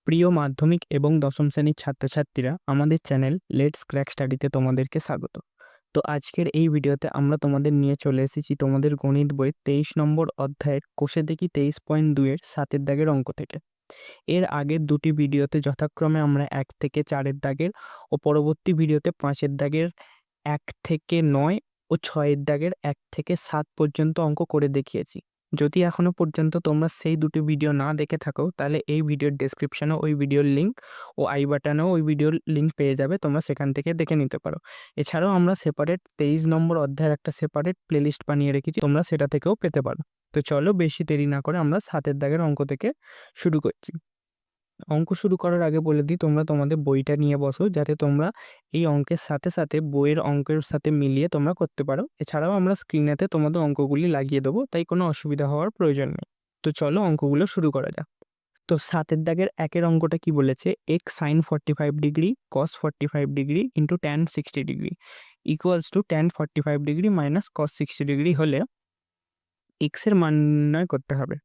প্রিয় মাধ্যমিক এবং দশম শ্রেণীর ছাত্রছাত্রীরা, আমাদের চ্যানেল লেটস ক্র্যাক স্টাডিতে তোমাদেরকে স্বাগত। তো আজকের এই ভিডিওতে আমরা তোমাদের নিয়ে চলে এসেছি তোমাদের গণিত বই 23 নম্বর অধ্যায়ের কোষে দেখি 23.2-এর 7-এর দাগের অঙ্ক থেকে। এর আগের দুটি ভিডিওতে যথাক্রমে আমরা 1 থেকে 4-এর দাগের ও পরবর্তী ভিডিওতে 5-এর দাগের 1 থেকে 9 ও 6-এর দাগের 1 থেকে 7 পর্যন্ত অঙ্ক করে দেখিয়েছি। যদি এখনো পর্যন্ত তোমরা সেই দুটি ভিডিও না দেখে থাকো, তাহলে এই ভিডিওর ডেসক্রিপশনে ওই ভিডিওর লিঙ্ক ও আই বাটনেও ওই ভিডিওর লিঙ্ক পেয়ে যাবে, তোমরা সেখান থেকে দেখে নিতে পারো। এছাড়াও আমরা সেপারেট 23 নম্বর অধ্যায়ের একটা সেপারেট প্লেলিস্ট বানিয়ে রেখেছি, তোমরা সেটা থেকেও পেতে পারো। তো চলো বেশি দেরি না করে আমরা 7-এর দাগের অঙ্ক থেকে শুরু করছি। অঙ্ক শুরু করার আগে বলে দিই, তোমরা তোমাদের বইটা নিয়ে বসো, যাতে তোমরা এই অঙ্কের সাথে সাথে বইয়ের অঙ্কের সাথে মিলিয়ে তোমরা করতে পারো। এছাড়াও আমরা স্ক্রিনেতে তোমাদের অঙ্কগুলি লাগিয়ে দেবো, তাই কোনো অসুবিধা হওয়ার প্রয়োজন নেই। তো চলো অঙ্কগুলো শুরু করা যাক। তো 7-এর দাগের 1-এর অঙ্কটা কি বলেছে? X sine 45 degree cos 45 degree into tan 60 degree equals to tan 45 degree minus cos 60 degree হলে এক্সের মান নির্ণয় করতে হবে।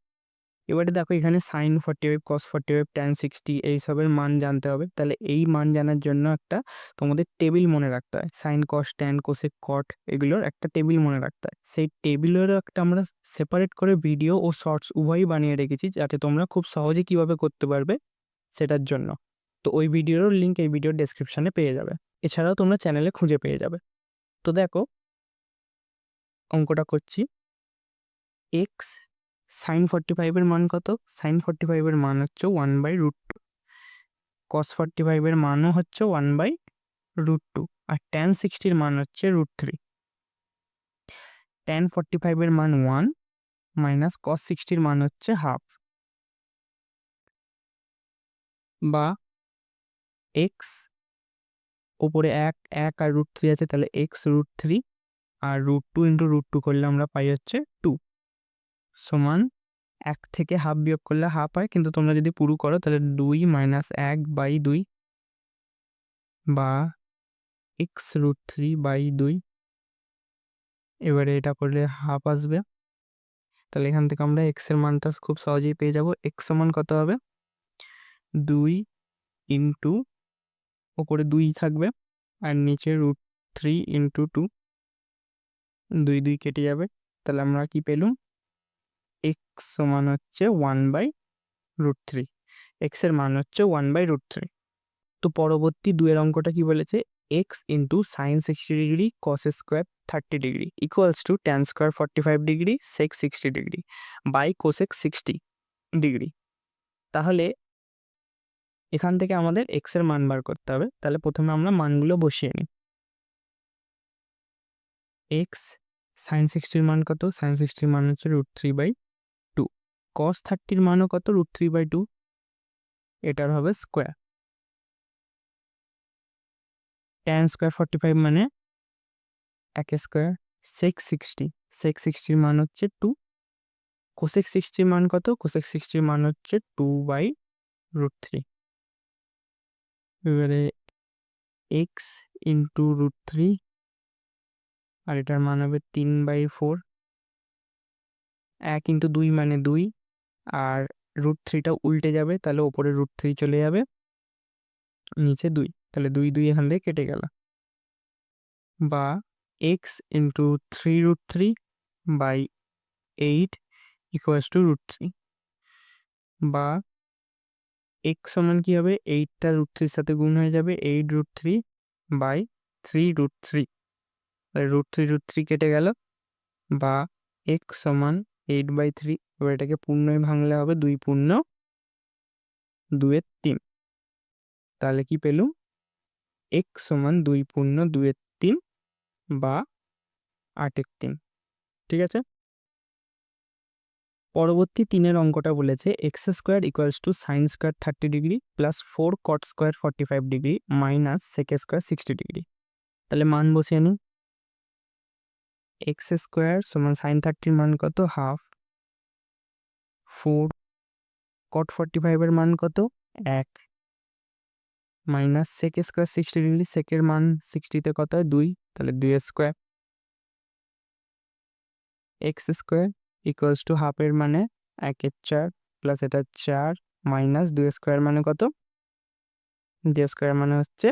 এবারে দেখো, এখানে সাইন 45, কস 45, ট্যান 60 এইসবের মান জানতে হবে। তাহলে এই মান জানার জন্য একটা তোমাদের টেবিল মনে রাখতে হয়। সাইন, কস, ট্যান, কোসেক, কট এগুলোর একটা টেবিল মনে রাখতে হয়। সেই টেবিলেরও একটা আমরা সেপারেট করে ভিডিও ও শর্টস উভয়ই বানিয়ে রেখেছি, যাতে তোমরা খুব সহজে কিভাবে করতে পারবে সেটার জন্য। তো ওই ভিডিওর লিঙ্ক এই ভিডিওর ডেসক্রিপশনে পেয়ে যাবে। এছাড়াও তোমরা চ্যানেলে খুঁজে পেয়ে যাবে। তো দেখো, অঙ্কটা করছি। এক্স সাইন 45-এর মান কত? সাইন 45-এর মান হচ্ছে 1/√2। কস 45-এর মানও হচ্ছে 1/√2। আর ট্যান 60-র মান হচ্ছে √3। ট্যান 45-এর মান 1 মাইনাস কস 60-র মান হচ্ছে হাফ, বা এক্স ওপরে 1 আর √3 আছে, তাহলে এক্স √3 আর √2 ইন্টু √2 করলে আমরা পাই হচ্ছে 2 সমান 1 থেকে হাফ বিয়োগ করলে হাফ হয়, কিন্তু তোমরা যদি পুরো করো তাহলে 2 মাইনাস 1/2 বা এক্স √3/2। এবারে এটা করলে হাফ আসবে। তাহলে এখান থেকে আমরা এক্স এর মানটা খুব সহজেই পেয়ে যাব। এক্স সমান কত হবে? 2 ইন্টু ওপরে 2 থাকবে আর নিচে √3 ইন্টু 2, 2 কেটে যাবে। তাহলে আমরা কি পেলাম? এক্স সমান হচ্ছে 1/√3। এক্স এর মান হচ্ছে 1/√3। তো পরবর্তী 2-এর অঙ্কটা কি বলেছে? X into sine 60 degree cos square 30 degree equals to tan square 45 degree sec 60 degree by cosec 60 degree. তাহলে এখান থেকে আমাদের এক্স এর মান বার করতে হবে। তাহলে প্রথমে আমরা মানগুলো বসিয়ে নিই। এক্স সাইন 60-র মান কত? সাইন 60-র মান হচ্ছে √3/2। কস 30-র মানও কত? √3/2। এটার হবে স্কোয়ার। ট্যান স্কোয়ার 45 মানে 1 স্কোয়ার। সেক 60-র মান হচ্ছে 2। কোসেক 60-র মান কত? কোসেক 60-র মান হচ্ছে 2/√3। এবারে এক্স ইন্টু √3 আর এটার মান হবে 3/4। 1 ইন্টু 2 মানে 2, আর √3টা উল্টে যাবে, তাহলে ওপরে √3 চলে যাবে, নিচে 2, তাহলে 2 এখান থেকে কেটে গেল। বা এক্স ইন্টু 3√3/8 ইকুয়ালস টু √3। বা এক্স সমান কি হবে? 8টা √3-র সাথে গুণ হয়ে যাবে, 8√3/3√3, √3 কেটে গেল। বা এক্স সমান 8/3। এবার এটাকে পূর্ণয় ভাঙলে হবে 2 পূর্ণ 2/3। তাহলে কি পেলুম? এক্স সমান 2 পূর্ণ 2/3 বা 8/3। ঠিক আছে। পরবর্তী 3-এর অঙ্কটা বলেছে x square equals to sine square 30 degree plus 4 cot square 45 degree minus sec square 60 degree. তাহলে মান বসিয়ে নিই। এক্স স্কোয়ার সমান সাইন 30-র মান কত? হাফ। 4 কট 45-এর মান কত? 1 মাইনাস সেক স্কোয়ার 60 ডিগ্রি, সেকের মান 60-তে কত হয়? 2, তাহলে 2 square. X square equals to হাফের মানে 1/4 প্লাস এটা 4 মাইনাস 2 স্কোয়ার মানে কত, 2 স্কোয়ার মানে হচ্ছে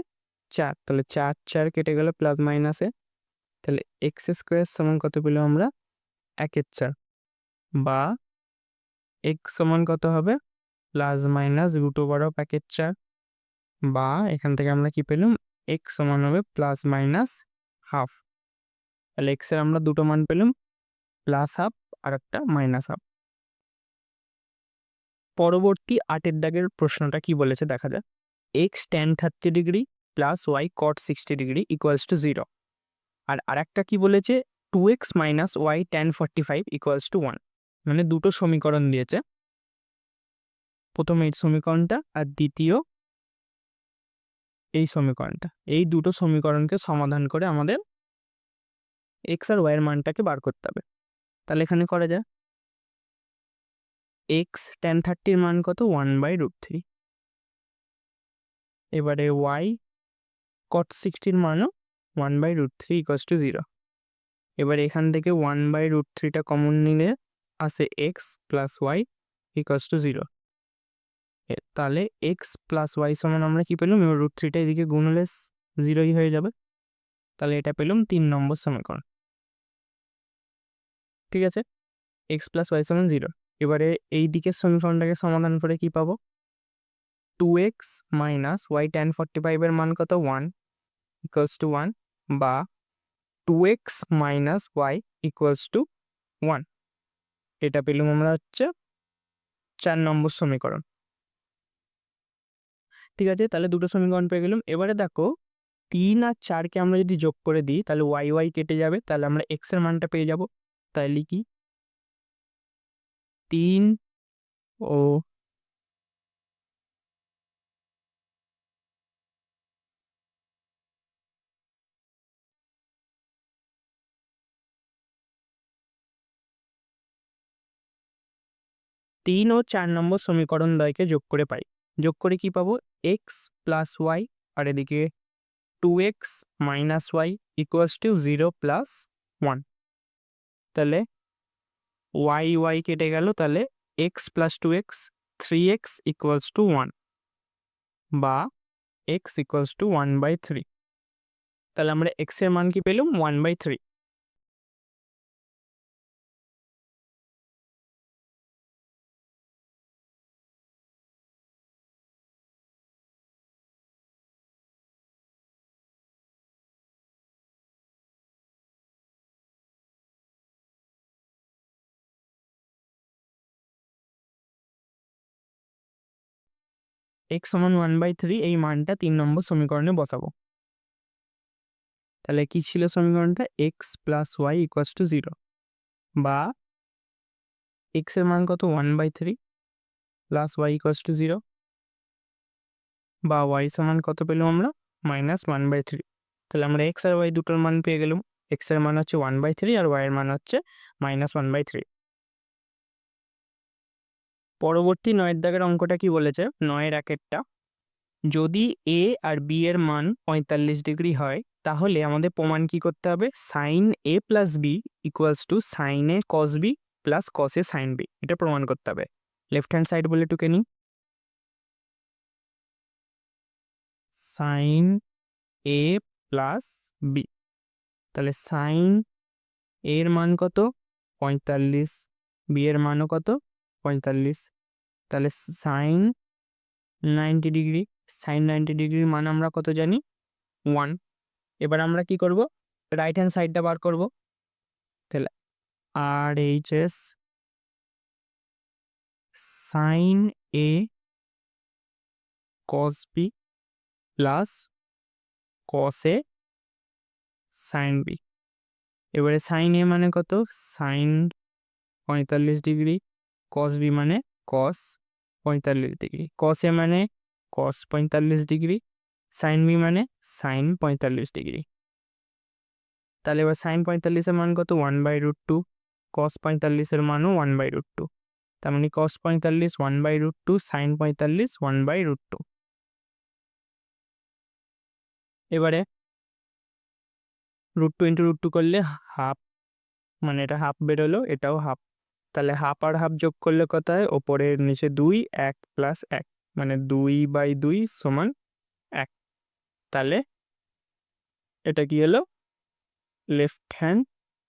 4, তাহলে 4 4 কেটে গেল প্লাস মাইনাসে, তাহলে এক্স স্কোয়ার সমান কত পেলাম আমরা, 1/4, বা এক্স সমান কত হবে, প্লাস মাইনাস √1/4, বা এখান থেকে আমরা কি পেলাম, এক্স সমান হবে প্লাস মাইনাস হাফ। তাহলে এক্স এর আমরা দুটো মান পেলাম, প্লাস হাফ আর একটা মাইনাস হাফ। পরবর্তী 8 দাগের প্রশ্নটা কি বলেছে দেখা যায়, x tan 30 degree plus y cot 60 degree equals to 0। আর আরেকটা কি বলেছে, 2x minus y tan 45 equals to 1। মানে দুটো সমীকরণ দিয়েছে, প্রথম এই সমীকরণটা আর দ্বিতীয় এই সমীকরণটা। এই দুটো সমীকরণকে সমাধান করে আমাদের এক্স আর ওয়াই এর মানটাকে বার করতে হবে। তাহলে এখানে করা যায়, এক্স tan 30 মান কত, 1/√3। এবারে ওয়াই cot 60 মানও 1/√3 ইকুয়ালস টু 0। এবার এখান থেকে 1/√3টা কমন নিলে আসে x plus y equals to 0। তাহলে এক্স প্লাস ওয়াই সমান আমরা কি পেলাম, এবার √3টা এদিকে গুণ হলে 0ই হয়ে যাবে। তাহলে এটা পেলাম 3 নম্বর সমীকরণ। ঠিক আছে, এক্স প্লাস ওয়াই সমান 0। এবারে এই দিকের সমীকরণটাকে সমাধান করে কি পাবো, 2x মাইনাস ওয়াই tan 45 এর মান কত, 1 ইকুয়ালস টু 1, বা 2x minus y equals to 1। এটা পেলাম আমরা হচ্ছে 4 নম্বর সমীকরণ। ঠিক আছে, তাহলে দুটো সমীকরণ পেয়ে গেলাম। এবারে দেখো 3 আর 4কে আমরা যদি যোগ করে দিই তাহলে ওয়াই ওয়াই কেটে যাবে, তাহলে আমরা এক্স এর মানটা পেয়ে যাব। তাই লিখি 3 ও 4 নম্বর সমীকরণ দ্বয়কে যোগ করে পাই। যোগ করে কি পাবো, এক্স প্লাস ওয়াই আর এদিকে 2x minus y equals to 0 plus 1। তাহলে ওয়াই ওয়াই কেটে গেল, তাহলে x plus 2x 3x equals to 1, বা এক্স ইকুয়ালস টু 1/3। তাহলে আমরা এক্স এর মান কি পেলাম, 1/3। এক্স সমান 1/3 এই মানটা 3 নম্বর সমীকরণে বসাবো। তাহলে কি ছিল সমীকরণটা, x plus y equals to 0, বা এক্স এর মান কত, 1/3 প্লাস ওয়াই ইকুয়ালস টু 0, বা ওয়াই সমান কত পেলাম আমরা, মাইনাস 1/3। তাহলে আমরা এক্স আর ওয়াই দুটোর মান পেয়ে গেলাম। এক্স এর মান হচ্ছে 1/3 আর ওয়াই এর মান হচ্ছে মাইনাস 1/3। পরবর্তী 9 দাগের অঙ্কটা কি বলেছে, 9-এর 1-এরটা, যদি এ আর বি এর মান 45 ডিগ্রি হয় তাহলে আমাদের প্রমাণ কি করতে হবে, sine A plus B equals to sine A cos B plus cos A sine B. এটা প্রমাণ করতে হবে। লেফট হ্যান্ড সাইড বলে টুকে নিই, সাইন এ প্লাস বি। তাহলে সাইন এর মান কত, 45, বি এর মানও কত, 45। তাহলে সাইন 90 ডিগ্রি, সাইন 90 ডিগ্রির মান আমরা কত জানি, 1। এবার আমরা কি করব, রাইট হ্যান্ড সাইডটা বার করব। তাহলে আর H S sign A cos B plus cos A sine B. এবারে সাইন এ মানে কত, সাইন 45 ডিগ্রি, কস বি মানে কস 45 ডিগ্রি, কস এ মানে কস 45 ডিগ্রি, সাইন বি মানে সাইন 45 ডিগ্রি। তাহলে এবার সাইন 45-এর মান কত, 1/√2, কস 45-এর মানও 1/√2। তার মানে কস 45 1/√2, সাইন 45 1/√2। এবারে √2 × √2 করলে হাফ, মানে এটা হাফ বেরোলো, এটাও হাফ। তাহলে হাফ আর হাফ যোগ করলে কত হয়? ওপরের নিচে 2, 1 প্লাস 1 মানে 2/2 সমান 1। তাহলে এটা কি হলো? Left hand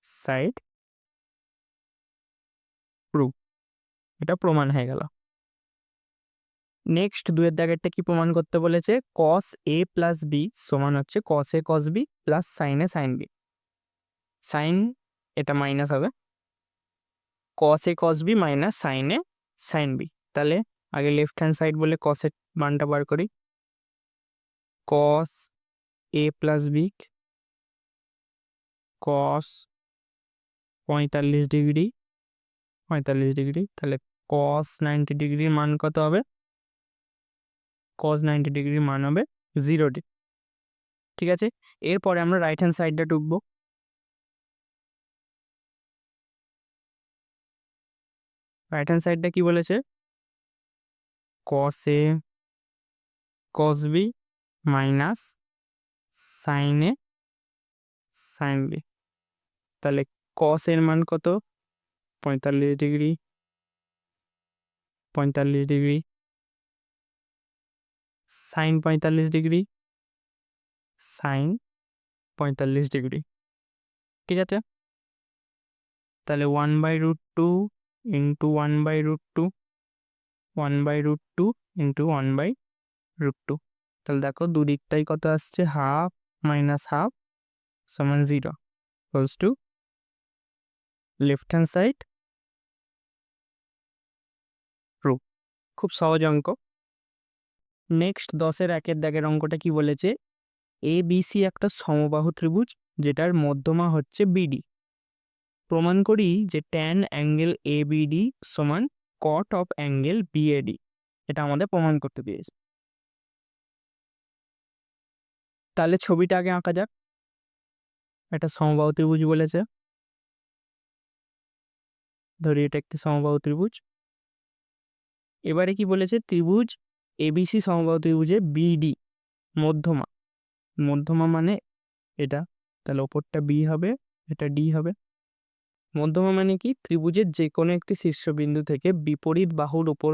side proof. এটা প্রমাণ হয়ে গেল। নেক্সট 2-এর দাগেরটা কি প্রমাণ করতে বলেছে? cos a প্লাস বি সমান হচ্ছে cos a cos b plus sin a sin b। Sign এটা মাইনাস হবে, cos a cos b minus sin a sin b। তাহলে আগে লেফট হ্যান্ড সাইড বলে cos এর মানটা বার করি। cos a plus B cos 45 degree 45 degree, তাহলে cos 90 ডিগ্রির মান কত হবে? cos 90 ডিগ্রির মান হবে 0 ডিগ্রি। ঠিক আছে, এরপরে আমরা রাইট হ্যান্ড সাইডটা টুকবো। রাইট হ্যান্ড সাইডটা কি বলেছে? cos a cos b minus sin a sin b। তাহলে cos এর মান কত? 45 degree 45 degree, sin 45 degree sin 45 degree. ঠিক আছে, তাহলে 1/√2 ইন্টু 1/√2 1/√2 ইন্টু 1/√2। তাহলে দেখো দুদিকটাই কত আসছে? হাফ মাইনাস হাফ সমান 0 equals to left hand side proof. খুব সহজ অঙ্ক। নেক্সট 10-এর 1-এর দাগের অঙ্কটা কি বলেছে? এ বি সি একটা সমবাহু ত্রিভুজ যেটার মধ্যমা হচ্ছে বিডি। প্রমাণ করি যে ট্যান অ্যাঙ্গেল এ বিডি সমান কট অফ অ্যাঙ্গেল বিএডি। এটা আমাদের প্রমাণ করতে দিয়েছে। তাহলে ছবিটা আগে আঁকা যাক। একটা সমবাহু ত্রিভুজ বলেছে, ধরি এটা একটি সমবাহু ত্রিভুজ। এবারে কি বলেছে? ত্রিভুজ এবিসি সমবাহু ত্রিভুজে বিডি মধ্যমা। মধ্যমা মানে এটা, তাহলে ওপরটা বি হবে, এটা ডি হবে। মধ্যমা মানে কি? ত্রিভুজের যে কোনো একটি শীর্ষবিন্দু থেকে বিপরীত বাহুর উপর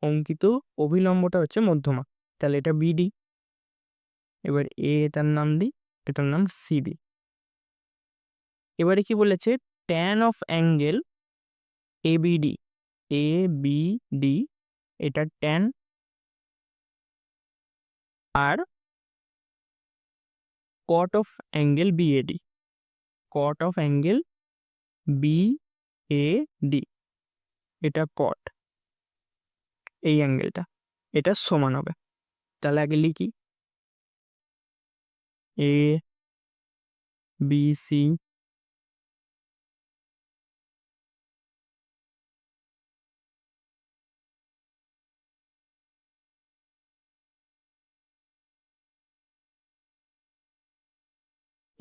অঙ্কিত অভিলম্বটা হচ্ছে মধ্যমা। তাহলে এটা বিডি। এবার এটার নাম দিই, এটার নাম সি দিই। এবারে কি বলেছে? Tan of angle ABD ABD এটা ট্যান, আর cot of angle BAD cot of angle BAD এটা কট, এই অ্যাঙ্গেলটা এটা সমান হবে। তাহলে আগে লিখি এ বি সি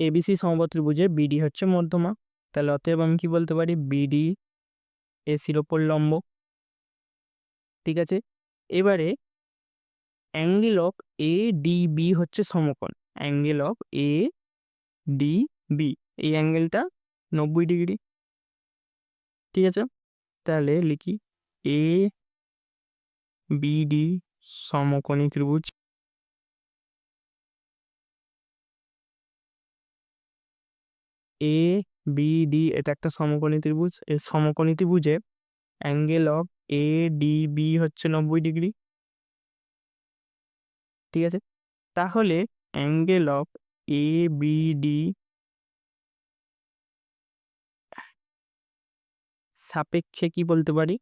এবিসি সমবাহু ত্রিভুজে বিডি হচ্ছে মধ্যমা। তাহলে অতএব আমি কি বলতে পারি? বিডি এসির ওপর লম্ব। ঠিক আছে, এবারে angle of A D B হচ্ছে সমকোণ। Angle of A D B এই অ্যাঙ্গেলটা 90 ডিগ্রি। ঠিক আছে, তাহলে লিখি এ বিডি সমকোণী ত্রিভুজ। এ বিডি এটা একটা সমকোণী ত্রিভুজ। এই সমকোণী ত্রিভুজে angle of A D B হচ্ছে 90 ডিগ্রি। ঠিক আছে, তাহলে অ্যাঙ্গেল অফ এ বিডি সাপেক্ষে কি বলতে পারি?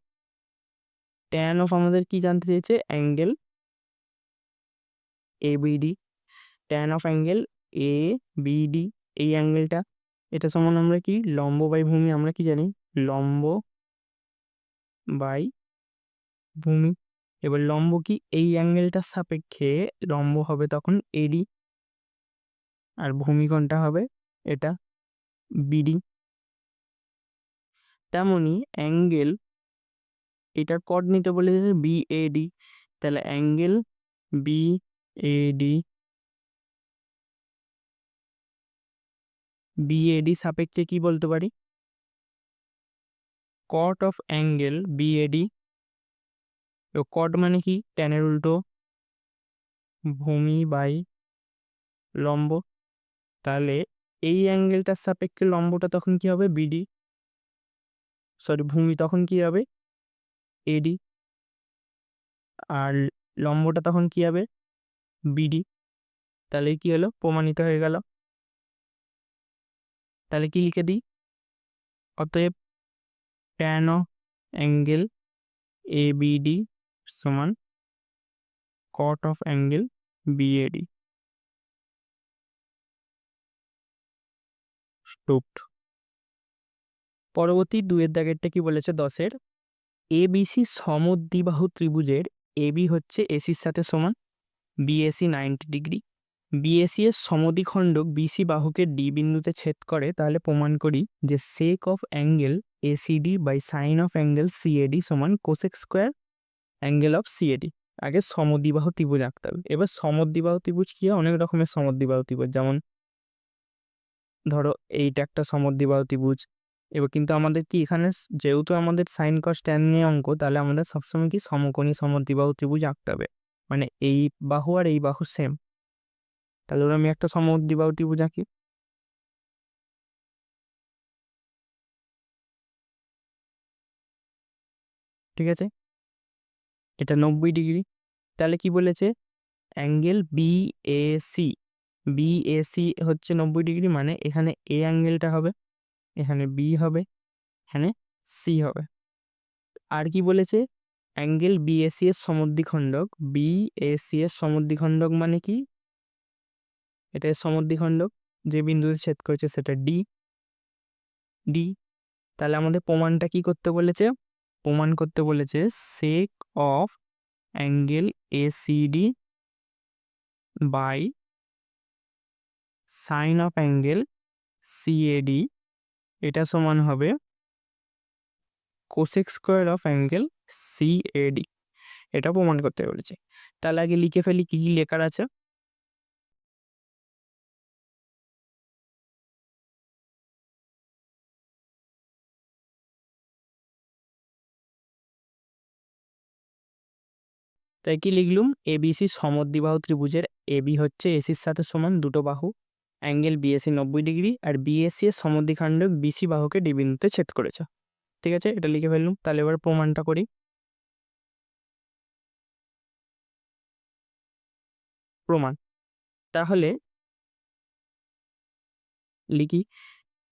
ট্যান অফ আমাদের কি জানতে চেয়েছে? Angle A BD. Tan of angle A BD এই অ্যাঙ্গেলটা, এটা সমান আমরা কি? লম্ব বাই ভূমি। আমরা কি জানি? লম্ব বাই ভূমি। এবার লম্ব কি? এই অ্যাঙ্গেলটার সাপেক্ষে লম্ব হবে তখন এডি, আর ভূমি কোণটা হবে এটা বিডি। তেমনি অ্যাঙ্গেল এটার কড নিতে বলেছে বিএডি। তাহলে অ্যাঙ্গেল বিএডি বিএডি সাপেক্ষে কি বলতে পারি? কট অফ অ্যাঙ্গেল বিএডি। কট মানে কি? ট্যানের উল্টো ভূমি বাই লম্ব। তাহলে এই অ্যাঙ্গেলটার সাপেক্ষে লম্বটা তখন কি হবে? বিডি। সরি, ভূমি তখন কি হবে? এডি। আর লম্বটা তখন কি হবে? বিডি। তাহলে কি হলো? প্রমাণিত হয়ে গেল। তাহলে কি লিখে দিই? অতএব ট্যান অ্যাঙ্গেল এ বিডি সমান কট অফ অ্যাঙ্গেল বিএডি। প্রুফড। পরবর্তী 2 দাগেরটা কি বলেছে? 10 এবিসি সমদ্বিবাহু ত্রিভুজের এবি হচ্ছে এসির সাথে সমান, বিএসি 90 ডিগ্রি। বিএসি এর সমদ্বিখণ্ডক বিসি বাহুকে ডি বিন্দুতে ছেদ করে। তাহলে প্রমাণ করি যে sec of angle ACD by sine of angle CAD সমান cosec square angle of CAD. আগে সমদ্বিবাহু ত্রিভুজ আঁকতে হবে। এবার সমদ্বিবাহু ত্রিভুজ কি হয়? অনেক রকমের সমদ্বিবাহু ত্রিভুজ, যেমন ধরো এইটা একটা সমদ্বিবাহু ত্রিভুজ। এবার কিন্তু আমাদের কি এখানে যেহেতু আমাদের সাইন কস ট্যান নিয়ে অঙ্ক, তাহলে আমাদের সবসময় কি সমকোণী সমদ্বিবাহু ত্রিভুজ আঁকতে হবে। মানে এই বাহু আর এই বাহু সেম। তাহলে ওরা আমি একটা সমদ্বিবাহু ত্রিভুজ আঁকি। ঠিক আছে, এটা 90 ডিগ্রি। তাহলে কি বলেছে? অ্যাঙ্গেল বিএসি, বিএসি হচ্ছে 90 ডিগ্রি, মানে এখানে এ অ্যাঙ্গেলটা হবে, এখানে বি হবে, এখানে সি হবে। আর কি বলেছে? অ্যাঙ্গেল বিএসি এর সমদ্বিখণ্ডক, বিএসি এর সমদ্বিখণ্ডক মানে কি? এটা এর সমদ্বিখণ্ডক, যে বিন্দুতে ছেদ করেছে সেটা ডি, ডি। তাহলে আমাদের প্রমাণটা কি করতে বলেছে? প্রমাণ করতে বলেছে sec of angle ACD by sine of angle CAD, এটা সমান হবে cosec square of angle CAD. এটা প্রমাণ করতে বলেছে। তাহলে আগে লিখে ফেলি কি কি লেখার আছে। তাই কি লিখলুম? এবিসি সমদ্বিবাহু ত্রিভুজের এবি হচ্ছে এসির সাথে সমান, দুটো বাহু, অ্যাঙ্গেল বিএসি 90 ডিগ্রি, আর বিএসি এর সমদ্বিখণ্ডক বিসি বাহুকে ডি বিন্দুতে ছেদ করেছে। ঠিক আছে, এটা লিখে ফেললুম। তাহলে এবার প্রমাণটা করি। প্রমাণ তাহলে লিখি,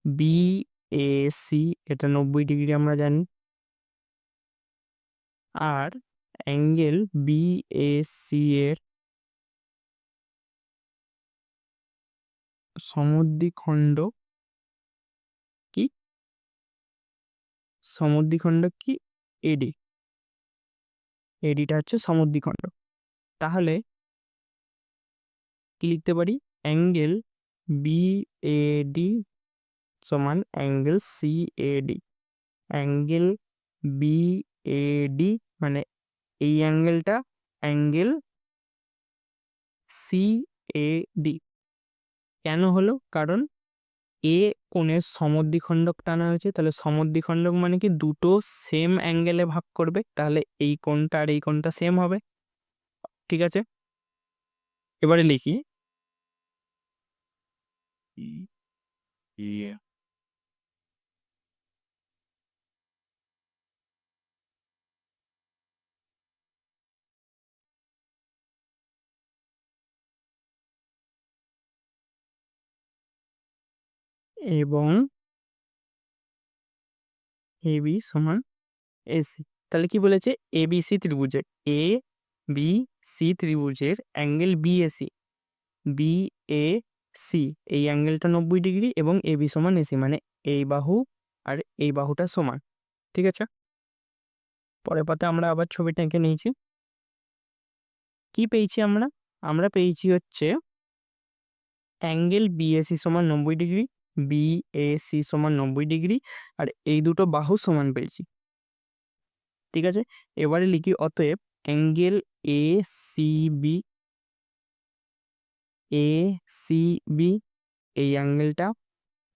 বিএসি এটা 90 ডিগ্রি আমরা জানি, আর অ্যাঙ্গেল বিএসি এর সমদ্বিখণ্ডক কি? সমদ্বিখণ্ডক কি? এডি। এডিটা হচ্ছে সমদ্বিখণ্ডক। তাহলে কি লিখতে পারি? অ্যাঙ্গেল বিএডি সমান অ্যাঙ্গেল সিএডি। অ্যাঙ্গেল বিএডি মানে এই অ্যাঙ্গেলটা অ্যাঙ্গেল সিএডি। কেন হলো? কারণ এ কোণের সমদ্বিখণ্ডক টানা হয়েছে। তাহলে সমদ্বিখণ্ডক মানে কি? দুটো সেম অ্যাঙ্গেলে ভাগ করবে, তাহলে এই কোণটা আর এই কোণটা সেম হবে। ঠিক আছে, এবারে লিখি এবং এবি সমান এসি। তাহলে কি বলেছে? এবিসি ত্রিভুজের, এ বি সি ত্রিভুজের অ্যাঙ্গেল বিএসি, বিএসি এই অ্যাঙ্গেলটা 90 ডিগ্রি এবং এবি সমান এসি, মানে এই বাহু আর এই বাহুটা সমান। ঠিক আছে, পরের পাতে আমরা আবার ছবিটা এঁকে নিয়েছি। কি পেয়েছি আমরা? আমরা পেয়েছি হচ্ছে অ্যাঙ্গেল বিএসি সমান 90 ডিগ্রি, বিএসি সমান 90 ডিগ্রি, আর এই দুটো বাহু সমান পেয়েছি। ঠিক আছে, এবারে লিখি অতএব angle A CB, A CB এই অ্যাঙ্গেলটা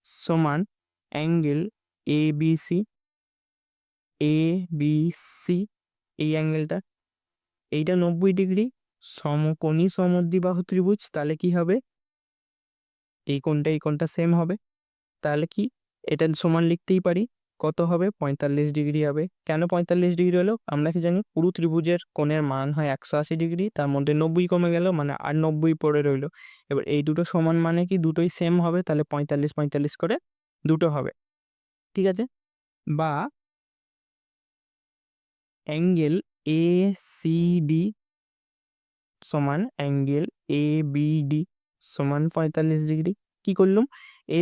সমান angle ABC, A B C, এই অ্যাঙ্গেলটা, এইটা 90 ডিগ্রি, সমকোণী সমদ্বিবাহু ত্রিভুজ, তাহলে কি হবে, এই কোণটা সেম হবে, তাহলে কি এটা সমান লিখতেই পারি, কত হবে, 45 ডিগ্রি হবে। কেন 45 ডিগ্রি হলো, আমরা কি জানি পুরো ত্রিভুজের কোণের মান হয় 180 ডিগ্রি, তার মধ্যে 90 কমে গেল মানে আর 90 পড়ে রইলো। এবার এই দুটো সমান মানে কি দুটোই সেম হবে, তাহলে 45 45 করে দুটো হবে, ঠিক আছে। বা অ্যাঙ্গেল এ সি ডি সমান অ্যাঙ্গেল এ বি ডি সমান 45 ডিগ্রি। কি করলাম, এ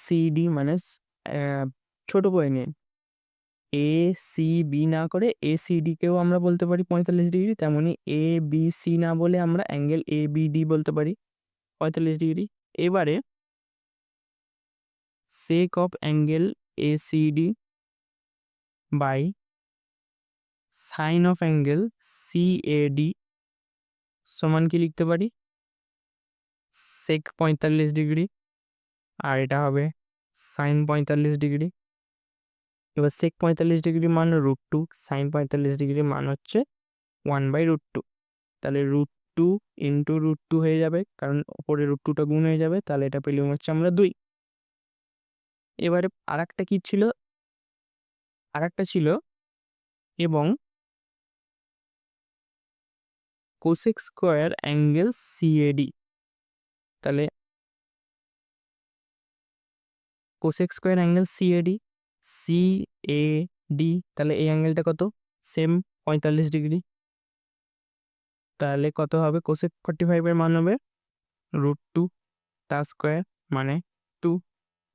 সি ডি মানে ছোট করে নিন, এ সি বি না করে এ সি ডি কেও আমরা বলতে পারি 45 ডিগ্রি, তেমনি এ বি সি না বলে আমরা অ্যাঙ্গেল এ বি ডি বলতে পারি 45 ডিগ্রি। এবারে sec of angle A C D by sine of angle C A D সমান কি লিখতে পারি, সেক 45 ডিগ্রি আর এটা হবে সাইন 45 ডিগ্রি। এবার সেক 45 ডিগ্রি মান √2, সাইন 45 ডিগ্রি মান হচ্ছে 1/√2, তাহলে √2 ইন্টু √2 হয়ে যাবে, কারণ ওপরে √2টা গুণ হয়ে যাবে, তাহলে এটা পেলাম হচ্ছে আমরা 2। এবারে আরেকটা কি ছিল, আরেকটা ছিল এবং কোসেক স্কোয়ার অ্যাঙ্গেল সিএডি, তাহলে cosec square angle CAD CAD, তাহলে এই অ্যাঙ্গেলটা কত, সেম 45 ডিগ্রি, তাহলে কত হবে, কোসেক 45-এর মান হবে √2 তার স্কোয়ার মানে 2,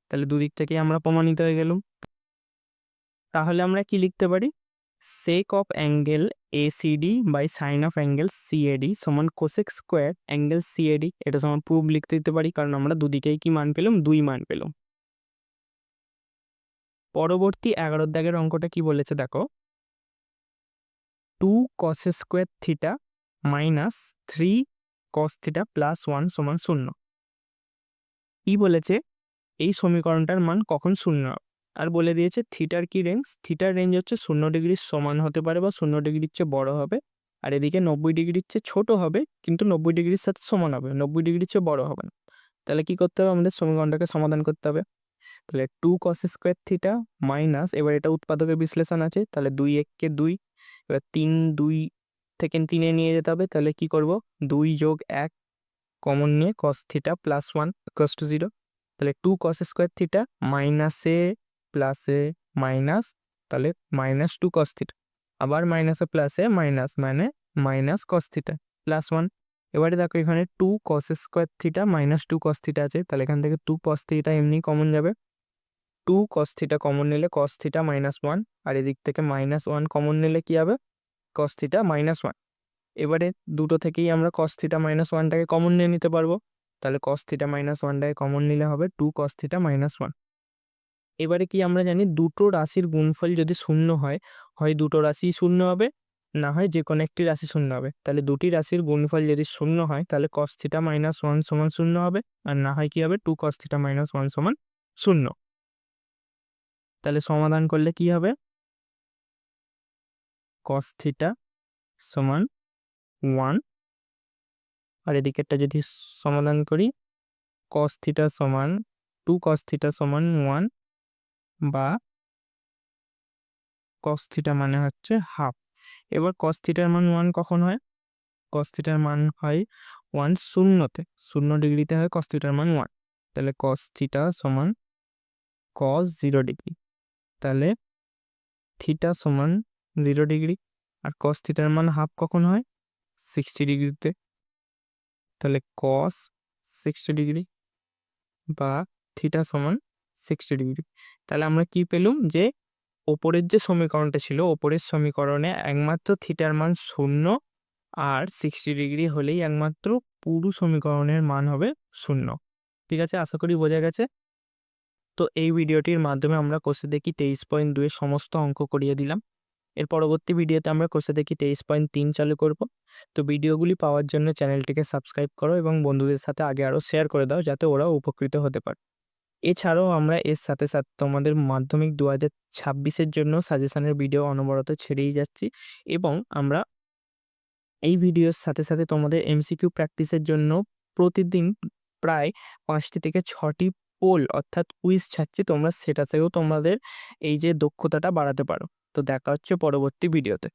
তাহলে দুদিক থেকে আমরা প্রমাণিত হয়ে গেলাম। তাহলে আমরা কি লিখতে পারি, sec of angle ACD by sine of angle CAD সমান কোসেক স্কোয়ার অ্যাঙ্গেল সিএডি, এটা সমান প্রুফ লিখতে দিতে পারি, কারণ আমরা দুদিকেই কি মান পেলাম, 2 মান পেলাম। পরবর্তী 11 দাগের অঙ্কটা কি বলেছে দেখো, 2 cos square theta minus 3 cos theta plus 1 সমান 0। কি বলেছে, এই সমীকরণটার মান কখন শূন্য হবে, আর বলে দিয়েছে থিটার কি রেঞ্জ, থিটার রেঞ্জ হচ্ছে 0 ডিগ্রির সমান হতে পারে বা 0 ডিগ্রির চেয়ে বড় হবে, আর এদিকে 90 ডিগ্রির চেয়ে ছোট হবে কিন্তু 90 ডিগ্রির সাথে সমান হবে, 90 ডিগ্রির চেয়ে বড় হবে না। তাহলে কি করতে হবে, আমাদের সমীকরণটাকে সমাধান করতে হবে। তাহলে 2 cos স্কোয়ার থিটা মাইনাস, এবার এটা উৎপাদকের বিশ্লেষণ আছে, তাহলে 2 1 2, এবার 3 2 থেকে 3-এ নিয়ে যেতে হবে, তাহলে কি করব, 2 যোগ 1 কমন নিয়ে cos theta plus 1 equals to 0, তাহলে 2 cos স্কোয়ার থিটা মাইনাসে প্লাসে মাইনাস, তাহলে -2 cos থিটা, আবার মাইনাসে প্লাসে মাইনাস মানে মাইনাস cos থিটা প্লাস 1। এবারে দেখো এখানে 2 cos square theta -2 cos theta আছে, তাহলে এখান থেকে 2 cos থিটা এমনি কমন যাবে, 2 cos থিটা কমন নিলে cos থিটা -1, আর এদিক থেকে -1 কমন নিলে কি হবে, cos থিটা -1। এবারে দুটো থেকেই আমরা cos থিটা -1টাকে কমন নিয়ে নিতে পারবো, তাহলে cos থিটা -1টাকে কমন নিলে হবে 2 cos থিটা -1। এবারে কি আমরা জানি, দুটো রাশির গুণফল যদি শূন্য হয়, হয় দুটো রাশি শূন্য হবে, না হয় যে কোনো একটি রাশি শূন্য হবে, তাহলে দুটি রাশির গুণফল যদি শূন্য হয় তাহলে cos থিটা -1 সমান 0 হবে, আর না হয় কি হবে 2 cos থিটা -1 সমান 0। তাহলে সমাধান করলে কি হবে, cos থিটা সমান 1, আর এদিকেরটা যদি সমাধান করি cos থিটা সমান 2 cos থিটা সমান 1, বা cos থিটা মানে হচ্ছে হাফ। এবার cos থিটার মান 1 কখন হয়, cos থিটার মান হয় 1 শূন্যতে, 0 ডিগ্রিতে হয় cos থিটার মান 1, তাহলে cos থিটা সমান cos 0 ডিগ্রি, তাহলে থিটা সমান 0 ডিগ্রি, আর cos থিটার মান হাফ কখন হয়, 60 ডিগ্রিতে, তাহলে cos 60 ডিগ্রি বা থিটা সমান 60 ডিগ্রি। তাহলে আমরা কি পেলাম, যে ওপরের যে সমীকরণটা ছিল, ওপরের সমীকরণে একমাত্র থিটার মান 0 আর 60 ডিগ্রি হলেই একমাত্র পুরো সমীকরণের মান হবে 0। ঠিক আছে, আশা করি বোঝা গেছে। তো এই ভিডিওটির মাধ্যমে আমরা কোষে দেখি 23.2 এর সমস্ত অঙ্ক করিয়ে দিলাম। এর পরবর্তী ভিডিওতে আমরা কোষে দেখি 23.3 চালু করব। তো ভিডিওগুলি পাওয়ার জন্য চ্যানেলটিকে সাবস্ক্রাইব করো এবং বন্ধুদের সাথে আগে আরও শেয়ার করে দাও, যাতে ওরাও উপকৃত হতে পারে। এছাড়াও আমরা এর সাথে সাথে তোমাদের মাধ্যমিক 2026-এর জন্য সাজেশনের ভিডিও অনবরত ছেড়েই যাচ্ছি এবং আমরা এই ভিডিওর সাথে সাথে তোমাদের এমসিকিউ প্র্যাকটিসের জন্য প্রতিদিন প্রায় 5টি থেকে 6টি পোল অর্থাৎ কুইজ ছাড়ছি। তোমরা সেটাতেও তোমাদের এই যে দক্ষতাটা বাড়াতে পারো। তো দেখা হচ্ছে পরবর্তী ভিডিওতে।